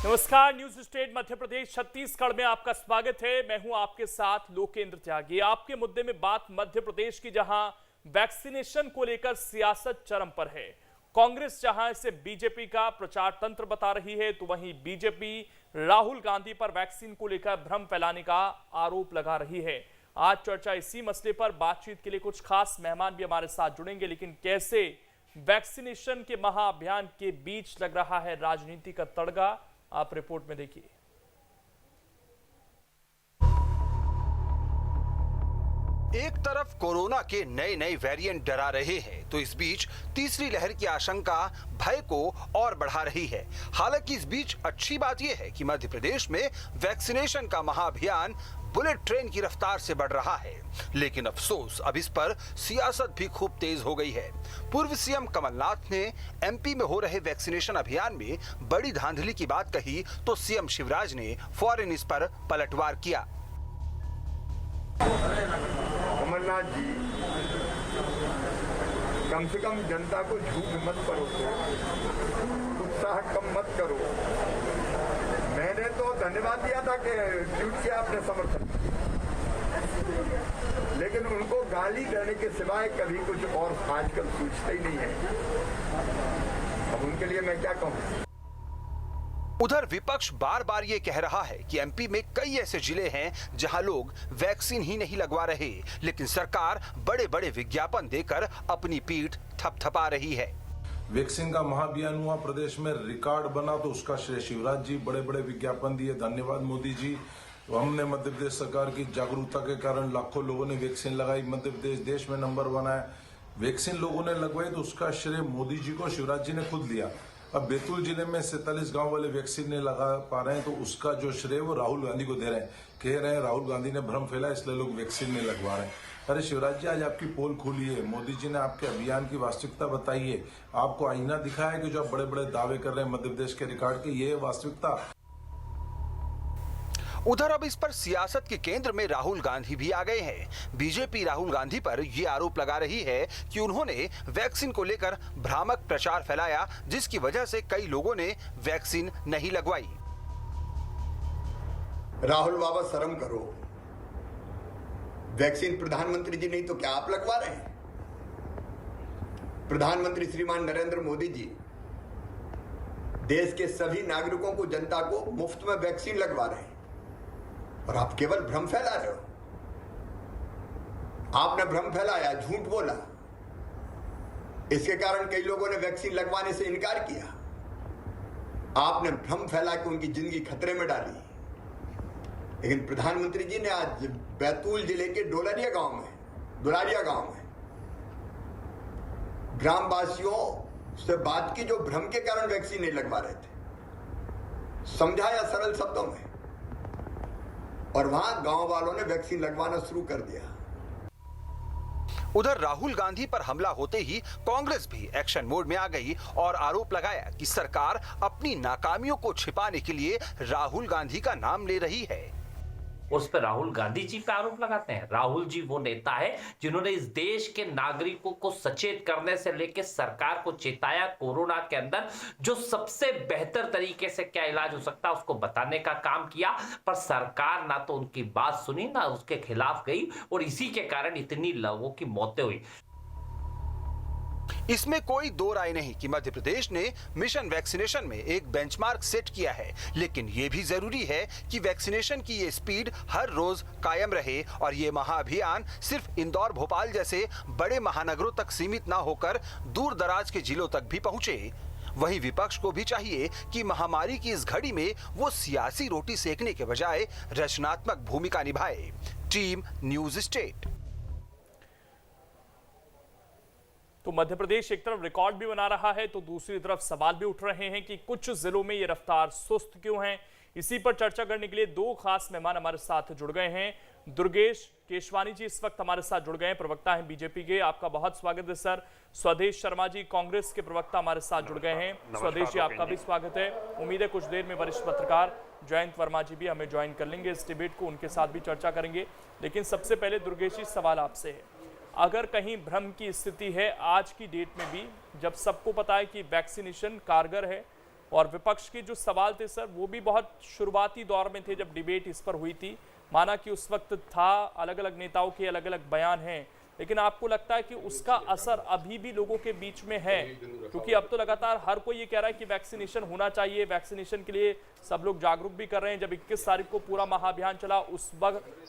नमस्कार, news state Madhya Pradesh Chhattisgarh में आपका स्वागत है। मैं हूं आपके साथ लोकेंद्र त्यागी। आपके मुद्दे में बात मध्य प्रदेश की, जहां वैक्सीनेशन को लेकर सियासत चरम पर है। कांग्रेस जहां इसे बीजेपी का प्रचार तंत्र बता रही है, तो वहीं बीजेपी राहुल गांधी पर वैक्सीन को लेकर भ्रम फैलाने का आरोप लगा रही है। आज चर्चा इसी मसले पर बातचीत के लिए कुछ खास मेहमान भी हमारे साथ जुड़ेंगे। लेकिन कैसे वैक्सीनेशन के महाअभियान के बीच लग रहा है राजनीति का तड़का, आप रिपोर्ट में देखिए। एक तरफ कोरोना के नए नए वेरिएंट डरा रहे हैं, तो इस बीच तीसरी लहर की आशंका भय को और बढ़ा रही है। हालांकि इस बीच अच्छी बात यह है कि मध्य प्रदेश में वैक्सीनेशन का महाअभियान बुलेट ट्रेन की रफ्तार से बढ़ रहा है। लेकिन अफसोस, अब इस पर सियासत भी खूब तेज हो गई है। पूर्व सीएम कमलनाथ ने एमपी में हो रहे वैक्सीनेशन अभियान में बड़ी धांधली की बात कही, तो सीएम शिवराज ने फौरन इस पर पलटवार किया। कमलनाथ जी, कम से कम जनता को झूठ मत परोसो, उत्साह कम मत करो। मैंने तो धन्यवाद दिया था कि ट्वीट किया आपने समर्थन, लेकिन उनको गाली देने के सिवाय कभी कुछ और आजकल सोचते ही नहीं है। अब उनके लिए मैं क्या कहूँ। उधर विपक्ष बार बार ये कह रहा है कि एमपी में कई ऐसे जिले हैं जहां लोग वैक्सीन ही नहीं लगवा रहे, लेकिन सरकार बड़े बड़े विज्ञापन देकर अपनी पीठ थपथपा रही है। वैक्सीन का महाअभियान हुआ, प्रदेश में रिकॉर्ड बना, तो उसका श्रेय शिवराज जी, बड़े बड़े विज्ञापन दिए, धन्यवाद मोदी जी। तो हमने मध्य प्रदेश सरकार की जागरूकता के कारण लाखों लोगों ने वैक्सीन लगाई, मध्य प्रदेश देश में नंबर 1 है। वैक्सीन लोगों ने लगवाई तो उसका श्रेय मोदी जी को शिवराज जी ने खुद लिया। अब बैतूल जिले में 47 गांव वाले वैक्सीन नहीं लगा पा रहे हैं, तो उसका जो श्रेय वो राहुल गांधी को दे रहे हैं। कह रहे हैं राहुल गांधी ने भ्रम फैला, इसलिए लोग वैक्सीन नहीं लगवा रहे हैं। अरे शिवराज जी, आज आपकी पोल खुली है, मोदी जी ने आपके अभियान की वास्तविकता बताई है, आपको आईना दिखाया है कि जो आप बड़े बड़े दावे कर रहे हैं मध्य प्रदेश के रिकॉर्ड के, ये है वास्तविकता। उधर अब इस पर सियासत के केंद्र में राहुल गांधी भी आ गए हैं। बीजेपी राहुल गांधी पर यह आरोप लगा रही है कि उन्होंने वैक्सीन को लेकर भ्रामक प्रचार फैलाया, जिसकी वजह से कई लोगों ने वैक्सीन नहीं लगवाई। राहुल बाबा, शर्म करो। वैक्सीन प्रधानमंत्री जी नहीं तो क्या आप लगवा रहे हैं? प्रधानमंत्री श्रीमान नरेंद्र मोदी जी देश के सभी नागरिकों को, जनता को मुफ्त में वैक्सीन लगवा रहे हैं, और आप केवल भ्रम फैला रहे हो। आपने भ्रम फैलाया, झूठ बोला, इसके कारण कई लोगों ने वैक्सीन लगवाने से इनकार किया। आपने भ्रम फैला के उनकी जिंदगी खतरे में डाली। लेकिन प्रधानमंत्री जी ने आज बैतूल जिले के दुलारिया गांव में ग्रामवासियों से बात की जो भ्रम के कारण वैक्सीन नहीं लगवा रहे थे, समझाया सरल शब्दों में, और वहां गांव वालों ने वैक्सीन लगवाना शुरू कर दिया। उधर राहुल गांधी पर हमला होते ही कांग्रेस भी एक्शन मोड में आ गई और आरोप लगाया कि सरकार अपनी नाकामियों को छिपाने के लिए राहुल गांधी का नाम ले रही है। उस पर राहुल गांधी जी पे आरोप लगाते हैं। राहुल जी वो नेता है जिन्होंने इस देश के नागरिकों को सचेत करने से लेकर सरकार को चेताया, कोरोना के अंदर जो सबसे बेहतर तरीके से क्या इलाज हो सकता है उसको बताने का काम किया, पर सरकार ना तो उनकी बात सुनी ना उसके खिलाफ गई, और इसी के कारण इतनी लोगों की मौतें हुई। इसमें कोई दो राय नहीं कि मध्य प्रदेश ने मिशन वैक्सीनेशन में एक बेंचमार्क सेट किया है, लेकिन यह भी जरूरी है कि वैक्सीनेशन की ये स्पीड हर रोज कायम रहे और ये महाअभियान सिर्फ इंदौर, भोपाल जैसे बड़े महानगरों तक सीमित ना होकर दूर दराज के जिलों तक भी पहुंचे। वहीं विपक्ष को भी चाहिए कि महामारी की इस घड़ी में वो सियासी रोटी सेकने के बजाय रचनात्मक भूमिका निभाए। Team news state. तो मध्य प्रदेश एक तरफ रिकॉर्ड भी बना रहा है, तो दूसरी तरफ सवाल भी उठ रहे हैं कि कुछ जिलों में ये रफ्तार सुस्त क्यों है। इसी पर चर्चा करने के लिए दो खास मेहमान हमारे साथ जुड़ गए हैं। दुर्गेश केशवानी जी इस वक्त हमारे साथ जुड़ गए हैं, प्रवक्ता हैं बीजेपी के, आपका बहुत स्वागत है सर। स्वदेश शर्मा जी कांग्रेस के प्रवक्ता हमारे साथ जुड़ गए हैं। स्वदेश जी, आपका भी स्वागत है। उम्मीद है कुछ देर में वरिष्ठ पत्रकार जयंत वर्मा जी भी हमें ज्वाइन कर लेंगे इस डिबेट को, उनके साथ भी चर्चा करेंगे। लेकिन सबसे पहले दुर्गेश जी, सवाल आपसे है, अगर कहीं भ्रम की स्थिति है आज की डेट में भी, जब सबको पता है कि वैक्सीनेशन कारगर है, और विपक्ष के जो सवाल थे सर वो भी बहुत शुरुआती दौर में थे जब डिबेट इस पर हुई थी। माना कि उस वक्त था, अलग अलग नेताओं के अलग अलग बयान हैं, लेकिन आपको लगता है कि उसका असर अभी भी लोगों के बीच में है? क्योंकि अब तो लगातार हर कोई ये कह रहा है कि वैक्सीनेशन होना चाहिए, वैक्सीनेशन के लिए सब लोग जागरूक भी कर रहे हैं। जब 21 तारीख को पूरा महाअभियान चला उस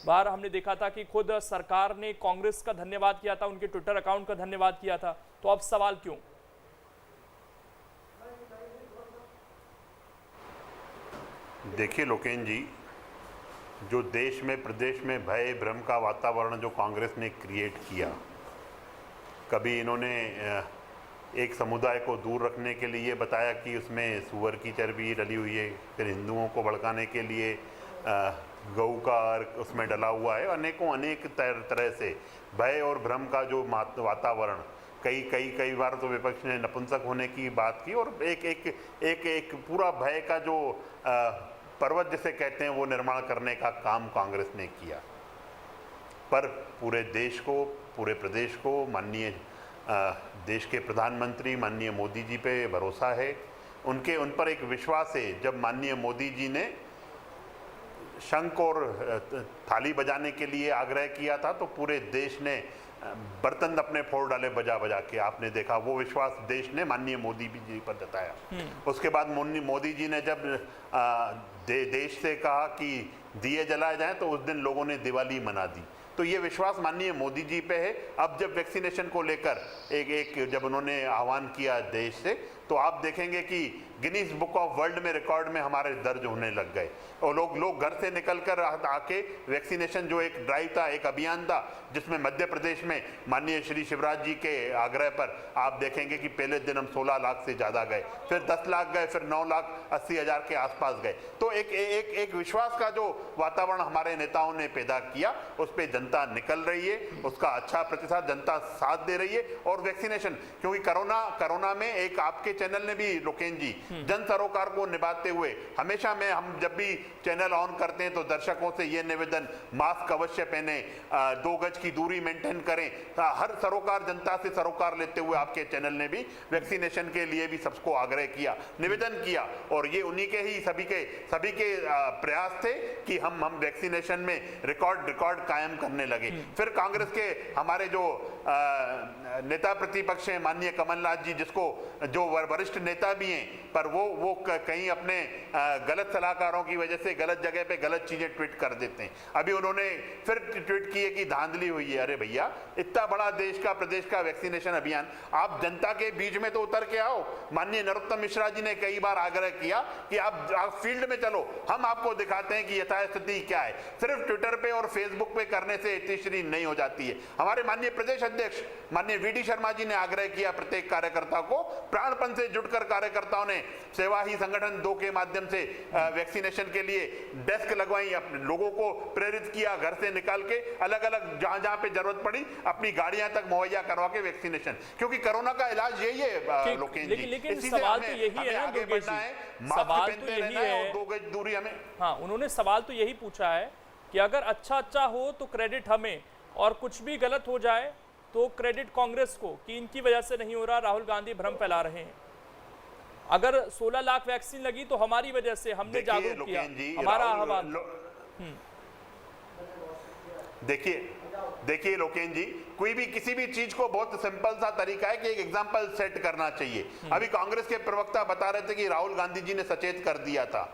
बार हमने देखा था कि खुद सरकार ने कांग्रेस का धन्यवाद किया था, उनके ट्विटर अकाउंट का धन्यवाद किया था। तो अब सवाल क्यों? देखिए लोकेन जी, जो देश में प्रदेश में भय भ्रम का वातावरण जो कांग्रेस ने क्रिएट किया, कभी इन्होंने एक समुदाय को दूर रखने के लिए बताया कि उसमें सूअर की चर्बी डली हुई है, फिर हिंदुओं को भड़काने के लिए गऊ का अर्क उसमें डला हुआ है। अनेक तरह से भय और भ्रम का जो वातावरण, कई बार तो विपक्ष ने नपुंसक होने की बात की और एक पूरा भय का जो पर्वत जिसे कहते हैं वो निर्माण करने का काम कांग्रेस ने किया। पर पूरे देश को, पूरे प्रदेश को माननीय देश के प्रधानमंत्री माननीय मोदी जी पे भरोसा है, उन पर एक विश्वास है। जब माननीय मोदी जी ने शंख और थाली बजाने के लिए आग्रह किया था तो पूरे देश ने बर्तन अपने फोड़ डाले बजा बजा के। आपने देखा वो विश्वास देश ने माननीय मोदी जी पर जताया। उसके बाद मोदी जी ने जब देश से कहा कि दिए जलाए जाएं तो उस दिन लोगों ने दिवाली मना दी। तो ये विश्वास माननीय मोदी जी पे है। अब जब वैक्सीनेशन को लेकर जब उन्होंने आह्वान किया देश से, तो आप देखेंगे कि गिनीज बुक ऑफ वर्ल्ड में रिकॉर्ड में हमारे दर्ज होने लग गए और लोग घर से निकलकर आके वैक्सीनेशन जो एक ड्राइव था, एक अभियान था, जिसमें मध्य प्रदेश में माननीय श्री शिवराज जी के आग्रह पर आप देखेंगे कि पहले दिन हम 16 लाख से ज़्यादा गए, फिर 10 लाख गए, फिर 9,80,000 के आसपास गए। तो एक विश्वास का जो वातावरण हमारे नेताओं ने पैदा किया, उस पर जनता निकल रही है, उसका अच्छा प्रतिशत जनता साथ दे रही है। और वैक्सीनेशन, क्योंकि कोरोना में एक आपके चैनल ने भी लोकेन जी जन सरोकार को निभाते हुए हमेशा हम जब भी चैनल ऑन करते हैं तो दर्शकों से ये निवेदन, मास्क अवश्य पहने, 2 गज की दूरी मेंटेन करें। हर सरोकार, जनता से सरोकार लेते हुए आपके चैनल ने भी वैक्सीनेशन के लिए भी सबको आग्रह किया, निवेदन किया। और ये उन्हीं के ही सभी के प्रयास थे कि हम वैक्सीनेशन में रिकॉर्ड कायम करने लगे। फिर कांग्रेस के हमारे जो नेता प्रतिपक्ष हैं माननीय कमलनाथ जी, जो वरिष्ठ नेता भी हैं, पर वो कहीं अपने गलत सलाहकारों की वजह से गलत जगह पे गलत चीजें ट्वीट कर देते हैं। अभी उन्होंने फिर ट्वीट की है कि धांधली हुई है। अरे भैया, इतना बड़ा प्रदेश का वैक्सीनेशन अभियान, आप जनता के बीच में तो उतर के आओ। माननीय नरोत्तम मिश्रा जी ने कई बार आग्रह किया कि आप फील्ड में चलो, हम आपको दिखाते हैं कि यथास्थिति क्या है। सिर्फ ट्विटर पे और फेसबुक पे करने से इतनी नहीं हो जाती है। हमारे माननीय प्रदेश अध्यक्ष माननीय वीडी शर्मा जी ने आग्रह किया प्रत्येक कार्यकर्ता को, प्राणपण से जुटकर कार्यकर्ताओं ने सेवा ही संगठन 2 के माध्यम से वैक्सीनेशन के लिए डेस्क लगवाई, अपने लोगों को प्रेरित किया, घर से निकाल के अलग-अलग जहां पे जरूरत पड़ी अपनी गाड़ियां तक मुहैया करवा के वैक्सीनेशन, क्योंकि कोरोना का इलाज यही है लोकेन जी। लेकिन सवाल तो यही है ना दुर्गेश जी, सवाल तो यही है, 2 गज दूरी हमें। हाँ, उन्होंने सवाल तो यही पूछा है कि अगर अच्छा हो तो क्रेडिट हमें, और कुछ भी गलत हो जाए तो क्रेडिट कांग्रेस को कि इनकी वजह से नहीं हो रहा, राहुल गांधी भ्रम फैला रहे हैं। अगर 16 लाख वैक्सीन लगी तो हमारी वजह से, हमने जागरूक किया, हमारा आह्वान। देखिए लोकेन जी, कोई भी किसी भी चीज को बहुत सिंपल सा तरीका है कि एक एग्जांपल सेट करना चाहिए। अभी कांग्रेस के प्रवक्ता बता रहे थे कि राहुल गांधी जी ने सचेत कर दिया था।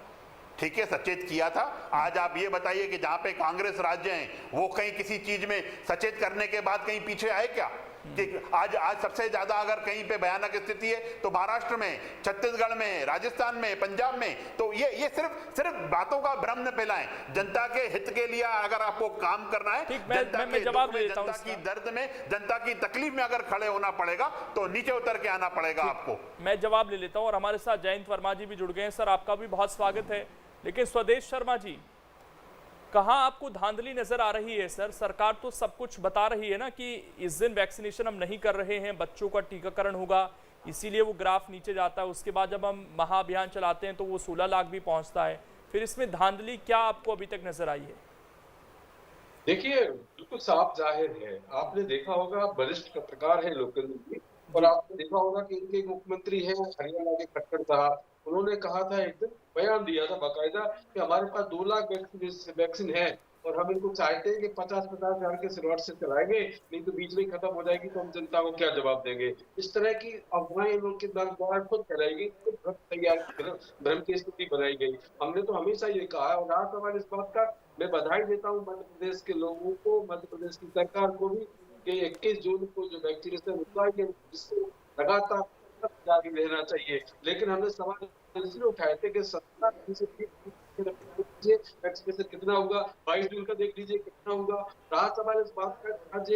ठीक है, सचेत किया था। आज आप ये बताइए कि जहां पे कांग्रेस राज्य हैं वो कहीं किसी चीज में सचेत करने के बाद कहीं पीछे आए क्या? कि आज सबसे ज्यादा अगर कहीं पे भयानक स्थिति है तो महाराष्ट्र में, छत्तीसगढ़ में, राजस्थान में, पंजाब में। तो ये सिर्फ बातों का भ्रम न फैलाएं। जनता के हित के लिए अगर आपको काम करना है, जनता के दुख में, जनता की दर्द में, जनता की तकलीफ में अगर खड़े होना पड़ेगा तो नीचे उतर के आना पड़ेगा आपको। मैं जवाब ले लेता हूँ और हमारे साथ जयंत वर्मा जी भी जुड़ गए हैं। सर, आपका भी बहुत स्वागत है। लेकिन स्वदेश शर्मा जी, कहां आपको धांधली नजर आ रही है? सर, सरकार तो सब कुछ बता रही है ना कि इस दिन वैक्सीनेशन हम नहीं कर रहे हैं, बच्चों का टीकाकरण होगा, इसीलिए वो ग्राफ नीचे जाता है। उसके बाद जब हम महाअभियान चलाते हैं तो वो 16 लाख भी पहुंचता है। फिर इसमें धांधली क्या आपको अभी तक नजर आई है? देखिए, बिल्कुल साफ जाहिर है। आपने देखा होगा, वरिष्ठ पत्रकार है लोकल, और आपने देखा होगा कि इनके मुख्यमंत्री है हरियाणा के खट्टर साहब, उन्होंने कहा था, एक दिन बयान दिया था बाकायदा कि हमारे पास 2 लाख वैक्सीन है और हम इनको चाहते हैं कि 50-50 हजार के स्लॉट से चलाएंगे, नहीं तो बीच में खत्म हो जाएगी तो हम जनता को क्या जवाब देंगे। इस तरह की अफवाहें उनके द्वारा खुद फैलाई गई, खुद भ्रम तैयार भ्रम की स्थिति बनाई गई। हमने तो हमेशा ये कहा है और आज सवाल इस बात का मैं बधाई देता हूँ मध्य प्रदेश के लोगों को, मध्य प्रदेश की सरकार को भी, कि 21 जून को जो वैक्सीनेशन हुआ है जिसको लगातार जारी रहना चाहिए। लेकिन हमने सवाल इसलिए उठाए थे कि 17 वैक्सीनेशन कितना होगा, 22 जून का देख लीजिए कितना होगा। रहा सवाल इस बात का आज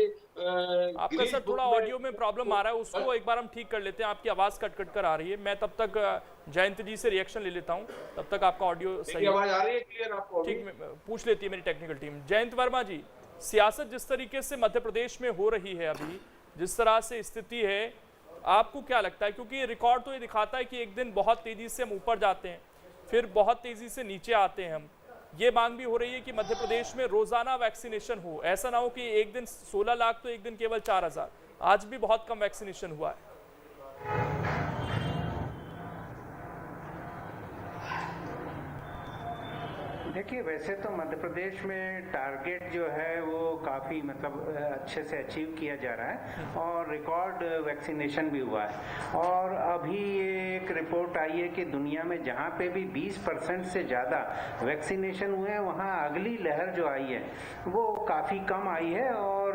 आपका सर थोड़ा ऑडियो में प्रॉब्लम आ रहा है, उसको एक बार हम ठीक कर लेते हैं। आपकी आवाज कट कट कर आ रही है। मैं तब तक जयंत जी से रिएक्शन ले लेता हूं, तब तक आपका ऑडियो सही आवाज आ रही है क्लियर आपको? ठीक पूछ लेती है मेरी टेक्निकल टीम। जयंत वर्मा जी, सियासत जिस तरीके से मध्य प्रदेश में हो रही है अभी, जिस तरह से स्थिति है, आपको क्या लगता है? क्योंकि रिकॉर्ड तो ये दिखाता है कि एक दिन बहुत तेजी से हम ऊपर जाते हैं, फिर बहुत तेजी से नीचे आते हैं हम। ये मांग भी हो रही है कि मध्य प्रदेश में रोजाना वैक्सीनेशन हो, ऐसा ना हो कि एक दिन 16 लाख तो एक दिन केवल 4000। आज भी बहुत कम वैक्सीनेशन हुआ है। देखिए, वैसे तो मध्य प्रदेश में टारगेट जो है वो काफ़ी मतलब अच्छे से अचीव किया जा रहा है और रिकॉर्ड वैक्सीनेशन भी हुआ है। और अभी ये एक रिपोर्ट आई है कि दुनिया में जहाँ पे भी 20% से ज़्यादा वैक्सीनेशन हुए हैं, वहाँ अगली लहर जो आई है वो काफ़ी कम आई है और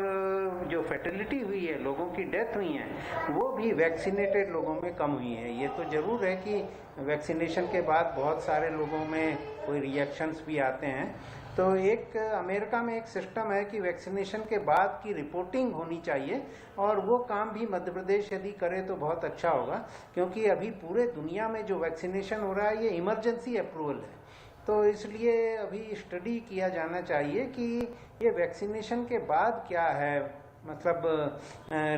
जो फर्टिलिटी हुई है, लोगों की डेथ हुई है, वो भी वैक्सीनेटेड लोगों में कम हुई है। ये तो ज़रूर है कि वैक्सीनेशन के बाद बहुत सारे लोगों में कोई रिएक्शंस भी आते हैं। तो एक अमेरिका में एक सिस्टम है कि वैक्सीनेशन के बाद की रिपोर्टिंग होनी चाहिए और वो काम भी मध्य प्रदेश यदि करे तो बहुत अच्छा होगा, क्योंकि अभी पूरे दुनिया में जो वैक्सीनेशन हो रहा है ये इमरजेंसी अप्रूवल है। तो इसलिए अभी स्टडी किया जाना चाहिए कि ये वैक्सीनेशन के बाद क्या है, मतलब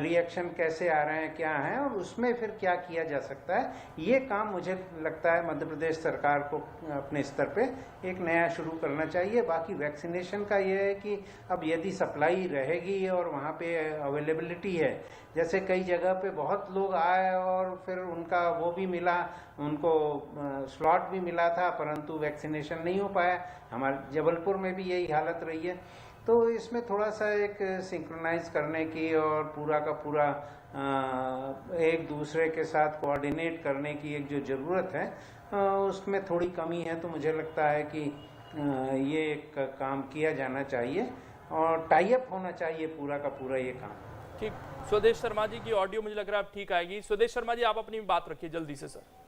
रिएक्शन कैसे आ रहे हैं, क्या है, और उसमें फिर क्या किया जा सकता है। ये काम मुझे लगता है मध्य प्रदेश सरकार को अपने स्तर पे एक नया शुरू करना चाहिए। बाकी वैक्सीनेशन का ये है कि अब यदि सप्लाई रहेगी और वहाँ पे अवेलेबिलिटी है, जैसे कई जगह पे बहुत लोग आए और फिर उनका वो भी मिला, उनको स्लॉट भी मिला था, परंतु वैक्सीनेशन नहीं हो पाया। हमारे जबलपुर में भी यही हालत रही है। तो इसमें थोड़ा सा एक सिंक्रोनाइज करने की और पूरा का पूरा एक दूसरे के साथ कोऑर्डिनेट करने की एक जो ज़रूरत है, उसमें थोड़ी कमी है। तो मुझे लगता है कि ये एक काम किया जाना चाहिए और टाई अप होना चाहिए पूरा का पूरा ये काम। ठीक, स्वदेश शर्मा जी की ऑडियो मुझे लग रहा है अब ठीक आएगी। स्वदेश शर्मा जी, आप अपनी बात रखिए जल्दी से सर।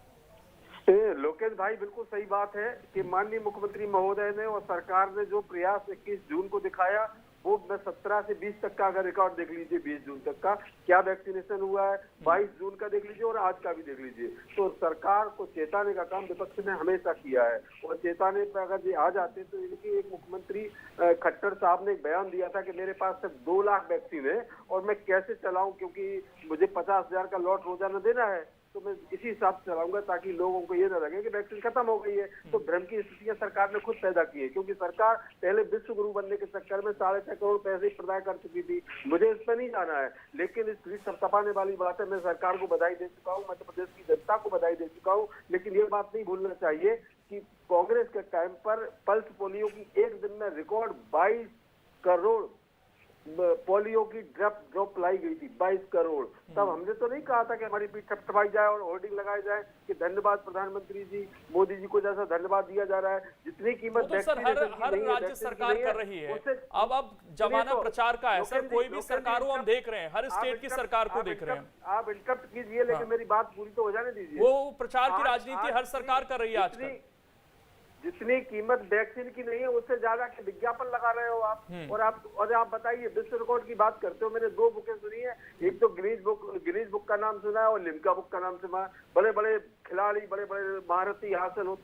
लोकेश भाई, बिल्कुल सही बात है कि माननीय मुख्यमंत्री महोदय ने और सरकार ने जो प्रयास 21 जून को दिखाया, वो 17 से 20 तक का अगर रिकॉर्ड देख लीजिए, 20 जून तक का क्या वैक्सीनेशन हुआ है, 22 जून का देख लीजिए और आज का भी देख लीजिए। तो सरकार को चेताने का काम विपक्ष ने हमेशा किया है और चेताने पर अगर ये आ जाते तो इनकी एक मुख्यमंत्री खट्टर साहब ने एक बयान दिया था कि मेरे पास सिर्फ 2 लाख वैक्सीन है और मैं कैसे चलाऊं, क्योंकि मुझे 50,000 का लॉट रोजाना देना है, तो मैं इसी हिसाब से चलाऊंगा ताकि लोगों को ये न लगे कि वैक्सीन खत्म हो गई है। तो भ्रम की स्थितियां सरकार ने खुद पैदा की है, क्योंकि सरकार पहले विश्व गुरु बनने के चक्कर में 6.5 करोड़ पैसे प्रदान कर चुकी थी। मुझे इस पर नहीं जाना है, लेकिन इस बीच थपथपाने वाली बात है। मैं सरकार को बधाई दे चुका हूँ, मध्य प्रदेश की जनता को बधाई दे चुका हूँ, लेकिन ये बात नहीं भूलना चाहिए कि कांग्रेस के टाइम पर पल्स पोलियो की एक दिन में रिकॉर्ड 22 करोड़ पोलियो की ड्रॉप लाई गई थी, 22 करोड़। तब हमने तो नहीं कहा था कि हमारी पीठ थपथपाई जाए और होर्डिंग लगाई जाए कि धन्यवाद प्रधानमंत्री जी, मोदी जी को जैसा धन्यवाद दिया जा रहा है। जितनी कीमत तो सर हर राज्य सरकार कर रही है। अब जमाना प्रचार का है सर, कोई भी सरकार हो हम देख रहे हैं, हर स्टेट की सरकार को देख रहे हैं। आप इंटरप्ट कीजिए, लेकिन मेरी बात पूरी तो हो जाने दीजिए। वो प्रचार की राजनीति हर सरकार कर रही है आजकल। जितनी कीमत वैक्सीन की नहीं है उससे ज्यादा के विज्ञापन लगा रहे हो आप। और आप बताइए, विश्व रिकॉर्ड की बात करते हो। मैंने 2 बुकें सुनी है, एक तो गिनीज बुक का नाम सुना है और लिम्का बुक का नाम सुना है। बड़े बड़े खिलाड़ी, बड़े बड़े महारथी हासिल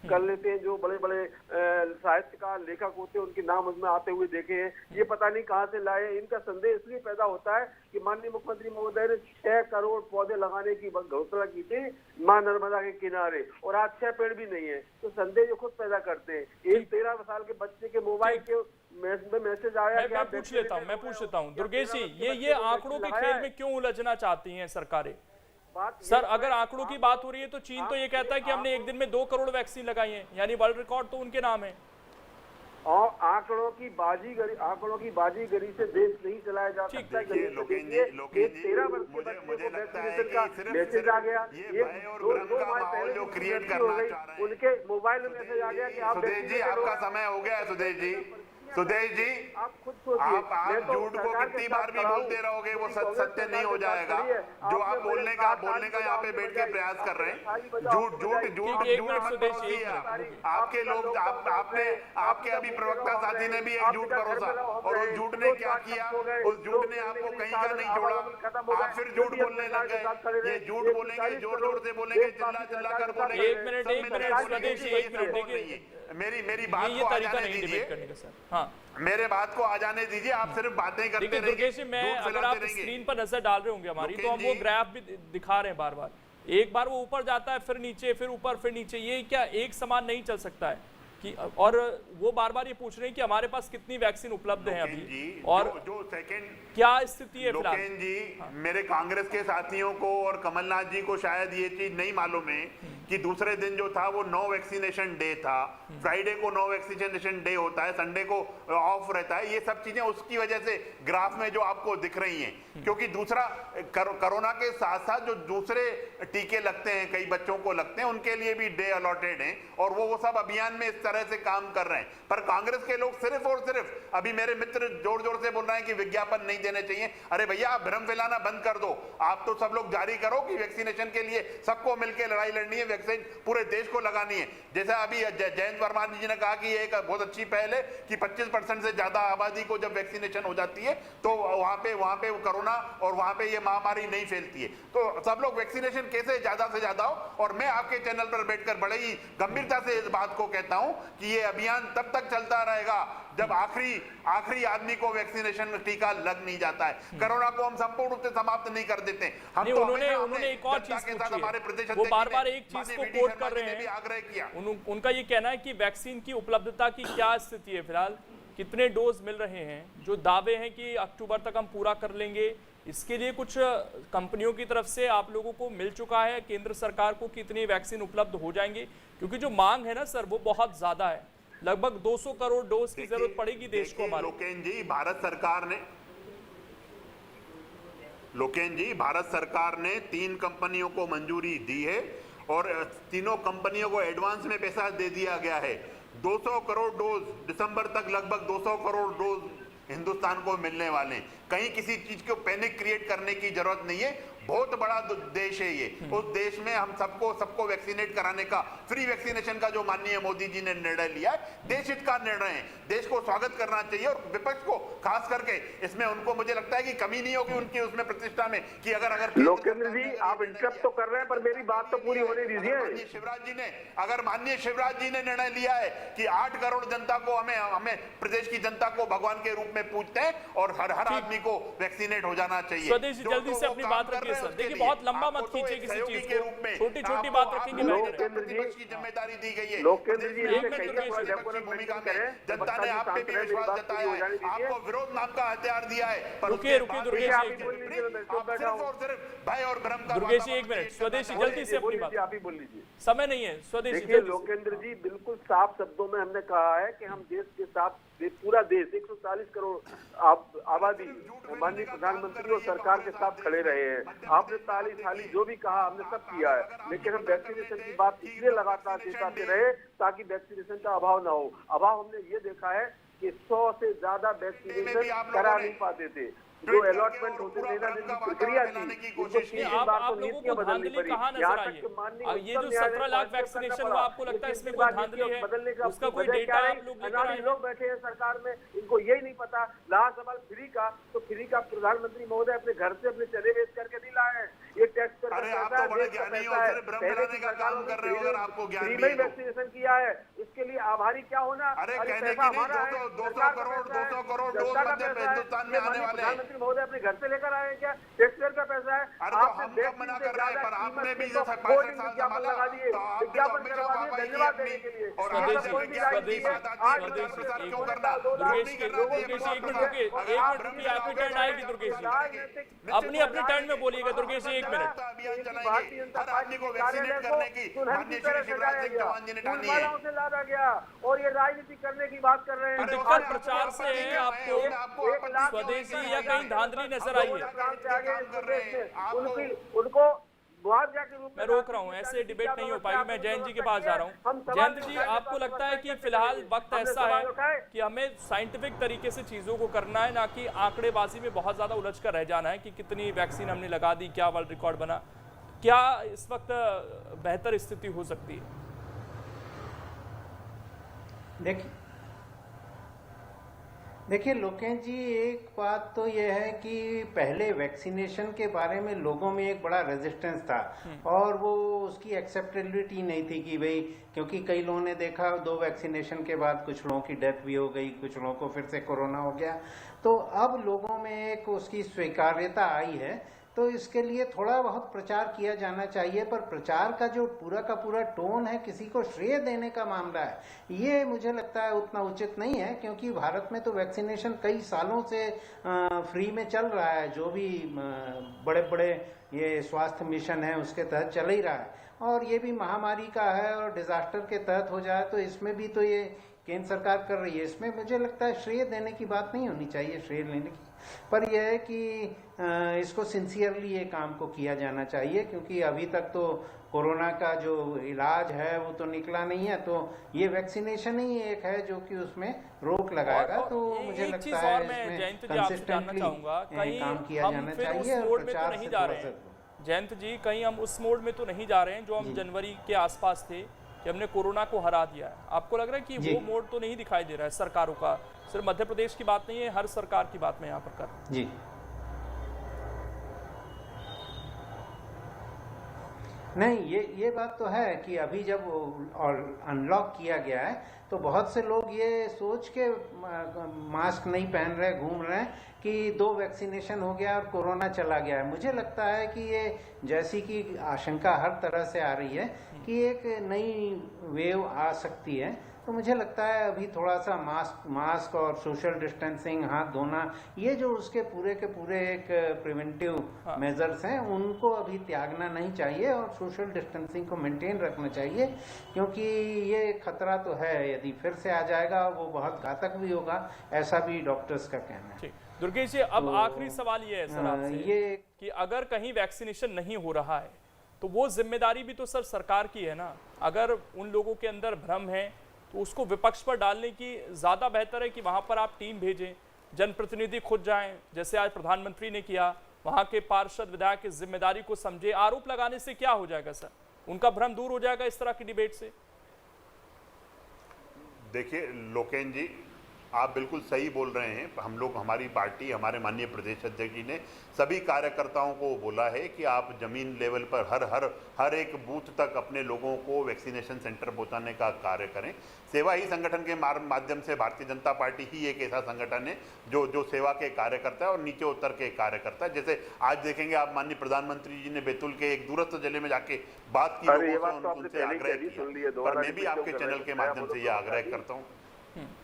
कर लेते हैं, जो बड़े बड़े साहित्यकार लेखक होते हैं, उनके नाम उसमें आते हुए देखे हैं। ये पता नहीं कहाँ से लाए। इनका संदेह इसलिए पैदा होता है कि माननीय मुख्यमंत्री महोदय ने 6 करोड़ पौधे लगाने की घोषणा की थी मां नर्मदा के किनारे, और आज 6 पेड़ भी नहीं है। तो संदेह जो खुद पैदा करते हैं। एक 13 साल के बच्चे के मोबाइल के मैसेज आया कि मैं पूछ लेता हूँ दुर्गेश जी, ये आंकड़ों के खेल में क्यों उलझना चाहती हैं सरकारें? बात सर अगर आंकड़ों की बात हो रही है तो चीन तो ये कहता है कि हमने एक दिन में 2 करोड़ वैक्सीन लगाई है, यानी वर्ल्ड रिकॉर्ड तो उनके नाम है। और आंकड़ों की बाजीगरी से देश नहीं चलाया जा सकता। देखिए लोकेन जी 13 वर्ष के बच्चे को वैक्सीनेशन का मैसेज आ गया, ये भय और भ्रम का माहौल जो क्रिएट करना चाह रहे हैं, उनके मोबाइल में मैसेज आ गया कि आप सुदेश जी आपका समय हो गया है। सुदेश जी आप खुद सोचिए, आप झूठ को कितनी बार भी बोलते रहोगे वो सत्य नहीं हो जाएगा। जो आप बोलने का यहाँ पे बैठ के प्रयास कर रहे हैं, आपके लोग आपके अभी प्रवक्ता साथी ने भी एक झूठ परोसा और उस झूठ ने क्या किया, उस झूठ ने आपको कहीं का नहीं छोड़ा। आप फिर झूठ बोलने लग गए। ये झूठ बोलेंगे, जोर जोर से बोलेंगे, चिल्ला कर बोलेंगे। एक मिनट मेरी बात को आ जाने दीजिए, मेरे बात को आ जाने दीजिए। आप सिर्फ बातें करते रहिए। दुर्गेश जी, मैं अगर आप स्क्रीन पर नजर डाल रहे होंगे हमारी, तो हम वो ग्राफ भी दिखा रहे हैं बार बार। एक बार वो ऊपर जाता है, फिर नीचे, फिर ऊपर, फिर नीचे। ये क्या एक समान नहीं चल सकता है कि, और वो बार बार ये पूछ रहे हैं कि हमारे पास कितनी वैक्सीन उपलब्ध है अभी, और जो सेकंड क्या स्थिति है फिलहाल। लोकेन जी, मेरे कांग्रेस के साथियों को और कमलनाथ जी को शायद ये चीज नहीं मालूम है कि दूसरे दिन जो था वो नो वैक्सीनेशन डे था। फ्राइडे को नो वैक्सीनेशन डे होता है, संडे को ऑफ रहता है। ये सब चीजें उसकी वजह से ग्राफ में जो आपको दिख रही हैं, क्योंकि दूसरा कोरोना के साथ साथ जो दूसरे टीके लगते हैं, कई बच्चों को लगते हैं, उनके लिए भी डे अलॉटेड है और वो सब अभियान में इस तरह से काम कर रहे हैं। पर कांग्रेस के लोग सिर्फ और सिर्फ, अभी मेरे मित्र जोर जोर से बोल रहे हैं कि विज्ञापन नहीं देने चाहिए। अरे भैया, आप भ्रम फैलाना बंद कर दो। आप तो सब लोग जारी करो कि वैक्सीनेशन के लिए सबको मिलकर लड़ाई लड़नी है, वैक्सीन पूरे देश को लगानी है। जैसा अभी जयंत वर्मा जी ने कहा कि एक बहुत अच्छी पहल है कि 25% से ज्यादा आबादी को जब वैक्सीनेशन हो जाती है तो वहां पे कोरोना और वहां पे ये महामारी नहीं फैलती है। तो सब लोग वैक्सीनेशन कैसे ज्यादा से ज्यादा हो। और मैं आपके चैनल पर बैठकर बड़े ही गंभीरता से इस बात को कहता हूं कि ये अभियान तब तक चलता रहेगा जब आखिरी आदमी को वैक्सीनेशन टीका लग नहीं जाता है। कोरोना को हम संपूर्ण रूप से समाप्त नहीं कर देते। हम तो उन्होंने एक और चीज पूछी, वो बार-बार एक चीज को कोट कर रहे हैं, आग्रह किया। उनका ये कहना है कि वैक्सीन की उपलब्धता की क्या स्थिति है फिलहाल, कितने डोज मिल रहे हैं। जो दावे हैं कि अक्टूबर तक हम पूरा कर लेंगे, इसके लिए कुछ कंपनियों की तरफ से आप लोगों को मिल चुका है, केंद्र सरकार को कितनी वैक्सीन उपलब्ध हो जाएंगे, क्योंकि जो मांग है ना सर वो बहुत ज्यादा है। लगभग 200 करोड़ डोज की जरूरत पड़ेगी देश को हमारे। लोकेन जी, भारत सरकार ने 3 कंपनियों को मंजूरी दी है और तीनों कंपनियों को एडवांस में पैसा दे दिया गया है। 200 करोड़ डोज दिसंबर तक, लगभग 200 करोड़ डोज हिंदुस्तान को मिलने वाले हैं। कहीं किसी चीज को पैनिक क्रिएट करने की जरूरत नहीं है। बहुत बड़ा देश है ये। उस देश में हम सबको वैक्सीनेट कराने का, फ्री वैक्सीनेशन का जो माननीय मोदी जी ने निर्णय लिया है, देश हित का निर्णय है। देश को स्वागत करना चाहिए और विपक्ष को खास करके इसमें उनको, मुझे लगता है कि कमी नहीं होगी उनकी उसमें प्रतिष्ठा में कि अगर लोकेंद्र जी आप इंटरप्ट तो कर रहे हैं, पर मेरी बात तो पूरी होने दीजिए। माननीय शिवराज जी ने निर्णय लिया है कि 8 करोड़ जनता को हमें प्रदेश की जनता को भगवान के रूप में पूजते हैं और हर आदमी को वैक्सीनेट हो जाना चाहिए। स्वदेश जी जल्दी से अपनी बात रखिए सर, देखिए बहुत लंबा मत कीजिए किसी चीज को, छोटी छोटी बात रखेंगे की जिम्मेदारी दी गई है। जनता ने आप पे भी विश्वास जताया है, आपको विरोध नाम का हथियार दिया है। रुकिए दुर्गेश जी, भय और भ्रम का। दुर्गेश जी 1 मिनट, स्वदेशी जल्दी से अपनी बात, आप ही बोल लीजिए, समय नहीं है। स्वदेशी देखिए लोकेंद्र जी, बिल्कुल साफ शब्दों में हमने कहा है कि हम देश के साथ, पूरा देश 140 करोड़ आबादी माननीय प्रधानमंत्री और सरकार के साथ खड़े रहे हैं। आपने ताली जो भी कहा हमने सब किया है, लेकिन हम वैक्सीनेशन की बात इसलिए लगातार चेताते रहे ताकि वैक्सीनेशन का अभाव ना हो। अभाव हमने ये देखा है कि 100 से ज्यादा वैक्सीनेशन करा नहीं पाते थे। जो अलॉटमेंट होते थे ना, जिनकी प्रक्रिया थी, आप लोगों को धांधली कहाँ नजर आई है? ये जो 17 लाख वैक्सीनेशन हुआ, आपको लगता है इसमें कोई धांधली है? उसका कोई डेटा आप लोग लेकर आए? लोग बैठे हैं सरकार में, इनको यही नहीं पता। रहा सवाल फ्री का, तो फ्री का प्रधानमंत्री महोदय अपने घर से अपने चले वेच करके नहीं लाए हैं। ये टैक्स पर फ्री में वैक्सीनेशन किया है, इसके लिए आभारी क्या होना। पैसा हमारा है, 200 करोड़ डोज हिंदुस्तान में आने वाले हैं। महोदय अपने घर से लेकर आए हैं क्या? टैक्सपेयर का पैसा है। आपने मना कर रहे हैं, पर आपने भी जो विज्ञापन लगा दिए, विज्ञापन करवा दिए, धन्यवाद देने के लिए। अपनी टर्न में बोलिएगा दुर्गेश जी, एक मिनट। अभियान चलाएंगे, हर आदमी को वैक्सीनेट करने की माननीय श्री शिवराज सिंह चौहान जी ने ठानी है। से लादा गया और ये राजनीति करने की बात कर रहे हैं। दिक्कत प्रचार से है, आपको स्वदेशी या कहीं धांधली नजर आई है? उनको मुआवजा के रूप में मैं रोक रहा हूँ, ऐसे डिबेट नहीं हो पाएगी। मैं जयंत जी के पास जा रहा हूँ। जयंत जी, आपको लगता है कि फिलहाल वक्त ऐसा है कि हमें साइंटिफिक तरीके से चीजों को करना है, ना कि आंकड़ेबाजी में बहुत ज्यादा उलझ कर रह जाना है कि कितनी वैक्सीन हमने लगा दी, क्या वर्ल्ड रिकॉर्ड बना? क्या इस वक्त बेहतर स्थिति हो सकती है? देखिए लोकेश जी, एक बात तो यह है कि पहले वैक्सीनेशन के बारे में लोगों में एक बड़ा रेजिस्टेंस था और वो उसकी एक्सेप्टेबिलिटी नहीं थी कि भाई, क्योंकि कई लोगों ने देखा 2 वैक्सीनेशन के बाद कुछ लोगों की डेथ भी हो गई, कुछ लोगों को फिर से कोरोना हो गया। तो अब लोगों में एक उसकी स्वीकार्यता आई है, तो इसके लिए थोड़ा बहुत प्रचार किया जाना चाहिए। पर प्रचार का जो पूरा का पूरा टोन है, किसी को श्रेय देने का मामला है, ये मुझे लगता है उतना उचित नहीं है, क्योंकि भारत में तो वैक्सीनेशन कई सालों से फ्री में चल रहा है। जो भी बड़े बड़े ये स्वास्थ्य मिशन है उसके तहत चल ही रहा है, और ये भी महामारी का है और डिजास्टर के तहत हो जाए तो इसमें भी तो ये केंद्र सरकार कर रही है। इसमें मुझे लगता है श्रेय देने की बात नहीं होनी चाहिए, श्रेय लेने की, पर यह है कि इसको सिंसियरली ये काम को किया जाना चाहिए, क्योंकि अभी तक तो कोरोना का जो इलाज है वो तो निकला नहीं है। तो ये वैक्सीनेशन ही एक है जो कि उसमें रोक लगाएगा। तो मुझे लगता है इसमें कंसिस्टेंटली काम किया जाना चाहिए और प्रचार से थोड़ा सा। जयंत जी, कहीं हम उस मोड में तो नहीं जा रहे हैं जो हम जनवरी के आसपास थे कि हमने कोरोना को हरा दिया है? आपको लग रहा है कि वो मोड तो नहीं दिखाई दे रहा है सरकारों का? सिर्फ मध्य प्रदेश की बात नहीं है, हर सरकार की बात मैं यहाँ पर कर रहा हूँ। जी नहीं, ये बात तो है कि अभी जब और अनलॉक किया गया है तो बहुत से लोग ये सोच के मास्क नहीं पहन रहे, घूम रहे हैं कि 2 वैक्सीनेशन हो गया और कोरोना चला गया है। मुझे लगता है कि ये जैसी कि आशंका हर तरह से आ रही है कि एक नई वेव आ सकती है, तो मुझे लगता है अभी थोड़ा सा मास्क और सोशल डिस्टेंसिंग, हाथ धोना, ये जो उसके पूरे के पूरे एक प्रिवेंटिव मेजर्स हैं, उनको अभी त्यागना नहीं चाहिए और सोशल डिस्टेंसिंग को मेंटेन रखना चाहिए, क्योंकि ये खतरा तो है, यदि फिर से आ जाएगा वो बहुत घातक भी होगा, ऐसा भी डॉक्टर्स का कहना है। दुर्गेश जी, अब आखिरी सवाल ये है सर आपसे कि अगर कहीं वैक्सीनेशन नहीं हो रहा है तो वो जिम्मेदारी भी तो सर सरकार की है ना? अगर उन लोगों के अंदर भ्रम है तो उसको विपक्ष पर डालने की ज़्यादा बेहतर है कि वहाँ पर आप टीम भेजें, जनप्रतिनिधि खुद जाएं, जैसे आज प्रधानमंत्री ने किया, वहाँ के पार्षद विधायक इस जिम्मेदारी को समझे। आरोप लगाने से क्या हो जाएगा सर? उनका भ्रम दूर हो जाएगा इस तरह की डिबेट से? देखिए लोकेन जी, आप बिल्कुल सही बोल रहे हैं। हम लोग, हमारी पार्टी, हमारे माननीय प्रदेश अध्यक्ष जी ने सभी कार्यकर्ताओं को बोला है कि आप जमीन लेवल पर हर एक बूथ तक अपने लोगों को वैक्सीनेशन सेंटर पहुंचाने का कार्य करें। सेवा ही संगठन के माध्यम से भारतीय जनता पार्टी ही एक ऐसा संगठन है जो सेवा के कार्य करता है और नीचे उतर के कार्य करता है। जैसे आज देखेंगे आप, माननीय प्रधानमंत्री जी ने बैतूल के एक दूरस्थ जिले में जाके बात की, उनसे आग्रह किया, पर मैं भी आपके चैनल के माध्यम से ये आग्रह करता हूँ।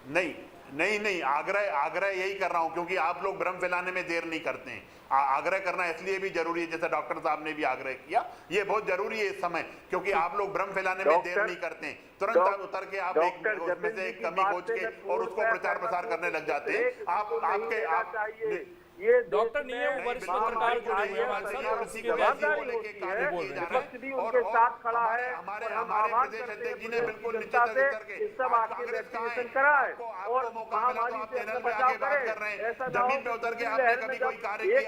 नहीं, आग्रह यही कर रहा हूं क्योंकि आप लोग भ्रम फैलाने में देर नहीं करते हैं। आग्रह करना इसलिए भी जरूरी है, जैसे डॉक्टर साहब ने भी आग्रह किया, ये बहुत जरूरी है इस समय, क्योंकि आप लोग भ्रम फैलाने में देर नहीं करते हैं। तुरंत उतर के आप उसमें से एक कमी खोज के और उसको प्रचार प्रसार करने लग जाते हैं। आपके ये डॉक्टर नहीं है, वो वरिष्ठ पत्रकार जुड़े हुए हैं हमारे साथ और उसी के वजह से बोले के कार्य बोल रहे हैं। भी उनके साथ खड़ा है, हमारे प्रदेश अध्यक्ष जी ने बिल्कुल नीचे तक उतर के सब आके वैक्सीनेशन कराए और महामारी से अपना बचाव करें। ऐसा जमीन पे उतर के आपने कभी कोई कार्य किया है?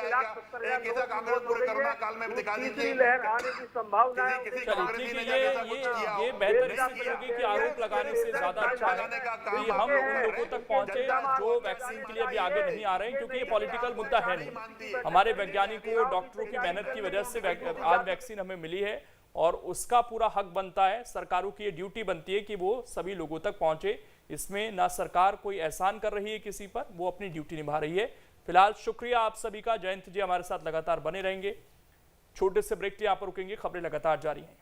एक ऐसा कांग्रेस पूरे कोरोना काल में दिखा दीजिए। लहर आने की संभावना है। किसी कांग्रेसी ने ऐसा कुछ किया हो? ये बेहतर स्थिति होगी कि आरोप लगाने से ज्यादा अच्छा है कि हम उन लोगों तक पहुंचे जो वैक्सीन के लिए अभी आगे नहीं आ रहे हैं, क्योंकि ये पॉलिटिकल मुद्दा है नहीं। हमारे वैज्ञानिकों, डॉक्टरों की मेहनत की वजह से आज वैक्सीन हमें मिली है और उसका पूरा हक बनता है, सरकारों की ये ड्यूटी बनती है कि वो सभी लोगों तक पहुंचे। इसमें ना सरकार कोई एहसान कर रही है किसी पर, वो अपनी ड्यूटी निभा रही है। फिलहाल शुक्रिया आप सभी का। जयंत जी हमारे साथ लगातार बने रहेंगे। छोटे से ब्रेक यहाँ पर रुकेंगे, खबरें लगातार जारी हैं।